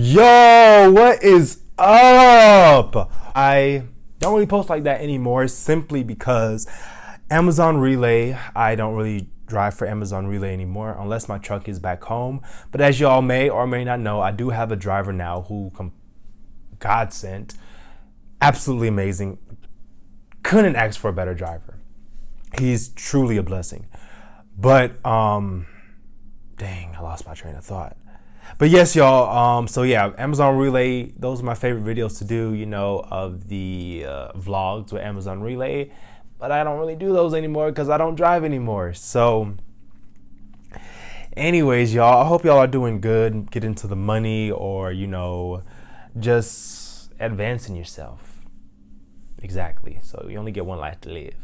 Yo, what is up? I don't really post like that anymore simply because Amazon Relay, I don't really drive for Amazon Relay anymore unless my truck is back home. But as y'all may or may not know, I do have a driver now who God sent. Absolutely amazing. Couldn't ask for a better driver. He's truly a blessing. But dang, I lost my train of thought. But yes, y'all, so yeah, Amazon Relay, those are my favorite videos to do, you know, of the vlogs with Amazon Relay. But I don't really do those anymore because I don't drive anymore. So anyways, y'all, I hope y'all are doing good, get into the money, or, you know, just advancing yourself. Exactly. So you only get one life to live.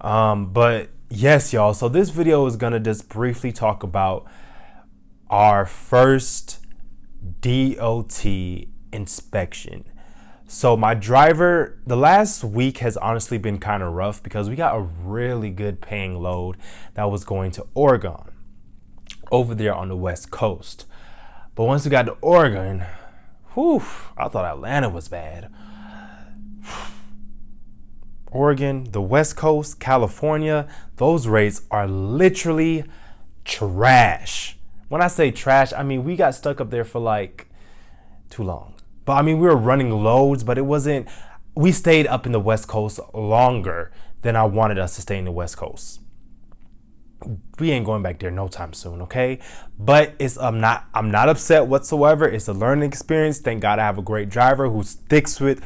But yes, y'all, so this video is going to just briefly talk about our first DOT inspection. So my driver, the last week has honestly been kind of rough because we got a really good paying load that was going to Oregon, over there on the West Coast. But once we got to Oregon, whew, I thought Atlanta was bad. Oregon, the West Coast, California, those rates are literally trash. When I say trash, I mean we got stuck up there for like too long. But I mean, we were running loads, but it wasn't, we stayed up in the West Coast longer than I wanted us to stay in the West Coast. We ain't going back there no time soon, okay? But I'm not upset whatsoever. It's a learning experience. Thank God I have a great driver who sticks with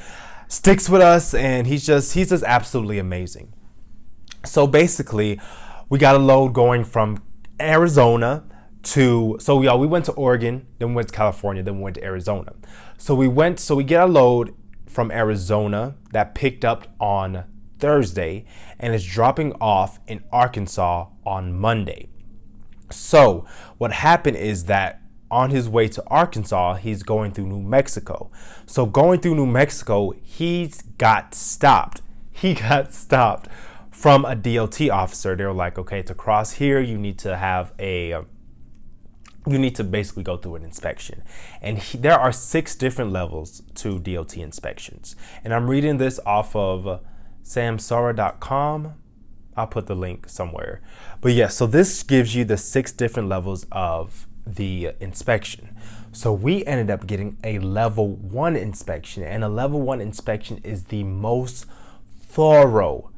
us, and he's just absolutely amazing. So basically, we got a load going from Arizona so y'all, we went to Oregon, then we went to California, then we went to Arizona. So we get a load from Arizona that picked up on Thursday and is dropping off in Arkansas on Monday. So what happened is that on his way to Arkansas, he's going through New Mexico. So going through New Mexico, he got stopped from a DOT officer. They were like, okay, to cross here, you need to basically go through an inspection. And there are 6 different levels to DOT inspections. And I'm reading this off of samsara.com. I'll put the link somewhere. But yeah, so this gives you the 6 different levels of the inspection. So we ended up getting a level 1 inspection. And a level 1 inspection is the most thorough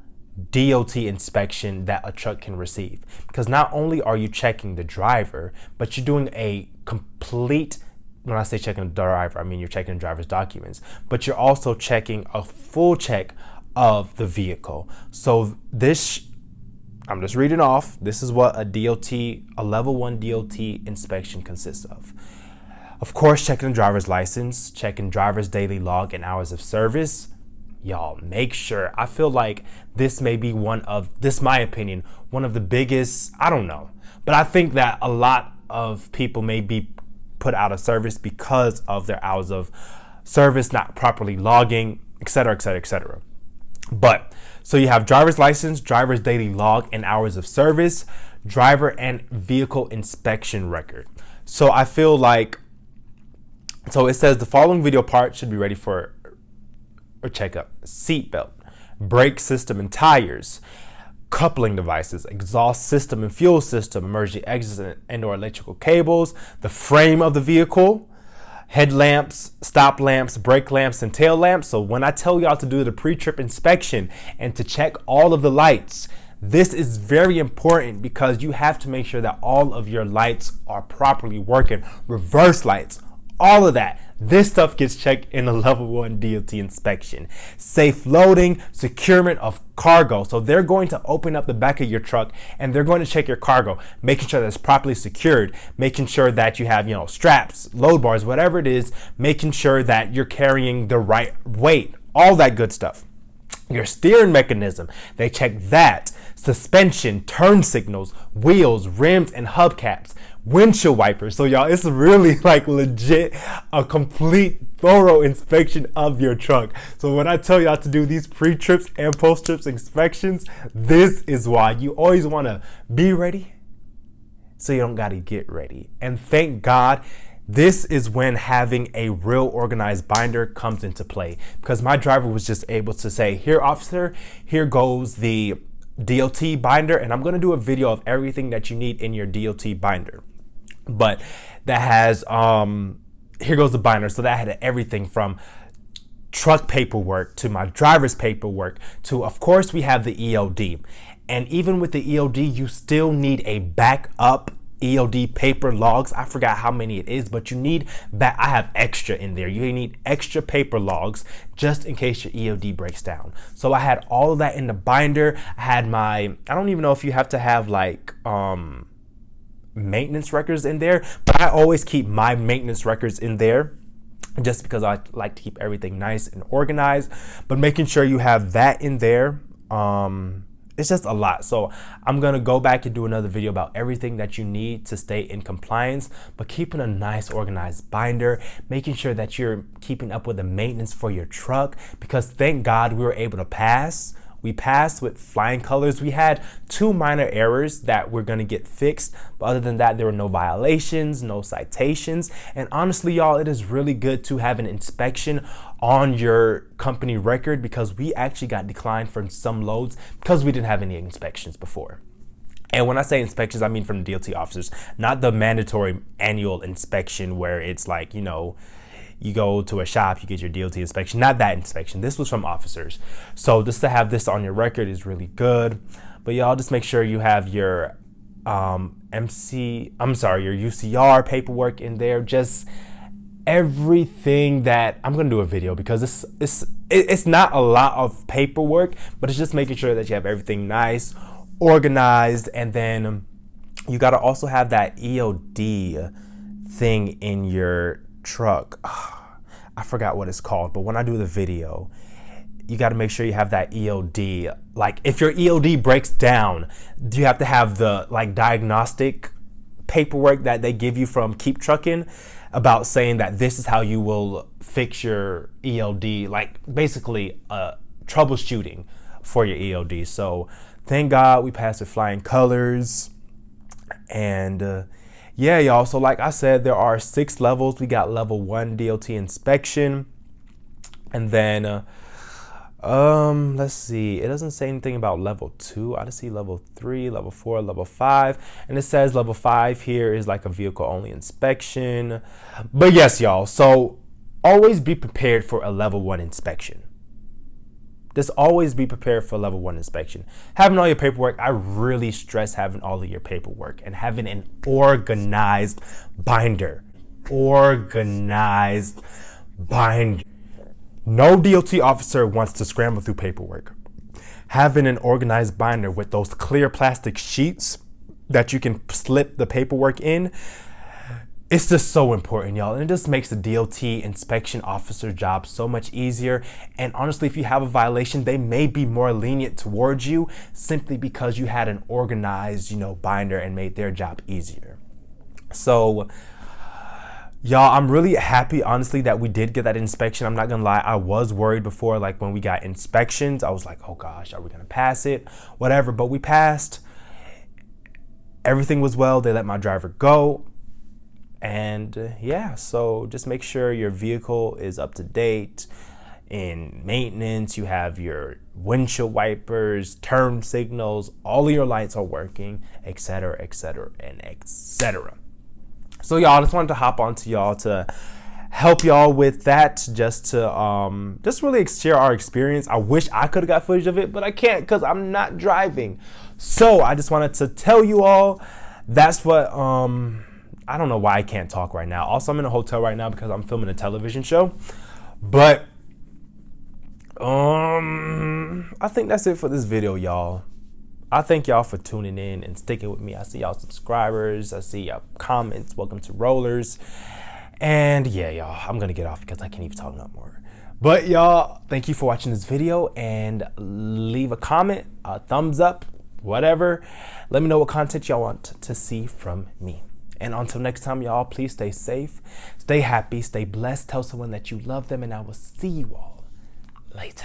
DOT inspection that a truck can receive, because not only are you checking the driver, but you're doing a complete, when I say checking the driver, I mean you're checking the driver's documents, but you're also checking a full check of the vehicle. So this, I'm just reading off, this is what a level 1 DOT inspection consists of. Of course, checking the driver's license, checking driver's daily log and hours of service. Y'all, make sure, I feel like this may be my opinion, one of the biggest, I don't know, but I think that a lot of people may be put out of service because of their hours of service not properly logging, etc., etc., etc. But so you have driver's license, driver's daily log and hours of service, driver and vehicle inspection record. So I feel like, so it says the following video part should be ready for or checkup: seatbelt, brake system and tires, coupling devices, exhaust system and fuel system, emergency exits and or electrical cables, the frame of the vehicle, headlamps, stop lamps, brake lamps, and tail lamps. So when I tell y'all to do the pre-trip inspection and to check all of the lights, this is very important because you have to make sure that all of your lights are properly working, reverse lights, all of that. This stuff gets checked in a level 1 DOT inspection. Safe loading, securement of cargo. So they're going to open up the back of your truck and they're going to check your cargo, making sure that it's properly secured, making sure that you have, straps, load bars, whatever it is, making sure that you're carrying the right weight, all that good stuff. Your steering mechanism, they check that. Suspension, turn signals, wheels, rims, and hubcaps, windshield wipers. So y'all, it's really like legit a complete thorough inspection of your truck. So when I tell y'all to do these pre-trips and post-trips inspections, this is why. You always want to be ready so you don't got to get ready. And thank God This is when having a real organized binder comes into play, because my driver was just able to say, here, officer, here goes the DOT binder, and I'm going to do a video of everything that you need in your DOT binder. But that has, here goes the binder. So that had everything from truck paperwork to my driver's paperwork to, of course, we have the EOD. And even with the EOD, you still need a backup EOD paper logs. I forgot how many it is, but you need I have extra in there. You need extra paper logs just in case your EOD breaks down. So I had all of that in the binder. I had I don't even know if you have to have like maintenance records in there, but I always keep my maintenance records in there just because I like to keep everything nice and organized. But making sure you have that in there, it's just a lot. So I'm gonna go back and do another video about everything that you need to stay in compliance, but keeping a nice organized binder, making sure that you're keeping up with the maintenance for your truck, because thank God we were able to pass. We passed with flying colors. We had 2 minor errors that we're gonna get fixed, but other than that, there were no violations, no citations. And honestly, y'all, it is really good to have an inspection on your company record, because we actually got declined from some loads because we didn't have any inspections before. And when I say inspections, I mean from the DOT officers, not the mandatory annual inspection where it's like, you know, you go to a shop, you get your DOT inspection, not that inspection. This was from officers. So just to have this on your record is really good. But y'all just make sure you have your your UCR paperwork in there. Just everything that I'm gonna do a video, because it's not a lot of paperwork, but it's just making sure that you have everything nice, organized, and then you gotta also have that EOD thing in your truck. I forgot what it's called, but when I do the video, you got to make sure you have that EOD. Like if your EOD breaks down, you have to have the like diagnostic paperwork that they give you from KeepTruckin about saying that this is how you will fix your EOD, like basically troubleshooting for your EOD. So thank God we passed with flying colors. And yeah, y'all, so like I said, there are 6 levels. We got level 1 DOT inspection, and then let's see, it doesn't say anything about level 2. I just see level 3, level 4, level 5, and it says level 5 here is like a vehicle only inspection. But yes, y'all, so always be prepared for a level 1 inspection. Just always be prepared for level 1 inspection. Having all your paperwork, I really stress having all of your paperwork and having an organized binder. Organized binder. No DOT officer wants to scramble through paperwork. Having an organized binder with those clear plastic sheets that you can slip the paperwork in, it's just so important, y'all. And it just makes the DOT inspection officer job so much easier. And honestly, if you have a violation, they may be more lenient towards you simply because you had an organized, binder and made their job easier. So, y'all, I'm really happy, honestly, that we did get that inspection. I'm not gonna lie, I was worried before, like when we got inspections, I was like, oh gosh, are we gonna pass it? Whatever, but we passed. Everything was well. They let my driver go. And yeah, so just make sure your vehicle is up to date in maintenance. You have your windshield wipers, turn signals, all of your lights are working, etc., etc., and etc. So y'all, I just wanted to hop on to y'all to help y'all with that, just to just really share our experience. I wish I could have got footage of it, but I can't because I'm not driving. So I just wanted to tell you all that's what I don't know why I can't talk right now. Also, I'm in a hotel right now because I'm filming a television show. But I think that's it for this video, y'all. I thank y'all for tuning in and sticking with me. I see y'all subscribers. I see y'all comments. Welcome to Rollers. And yeah, y'all, I'm going to get off because I can't even talk no more. But y'all, thank you for watching this video, and leave a comment, a thumbs up, whatever. Let me know what content y'all want to see from me. And until next time, y'all, please stay safe, stay happy, stay blessed. Tell someone that you love them, and I will see you all later.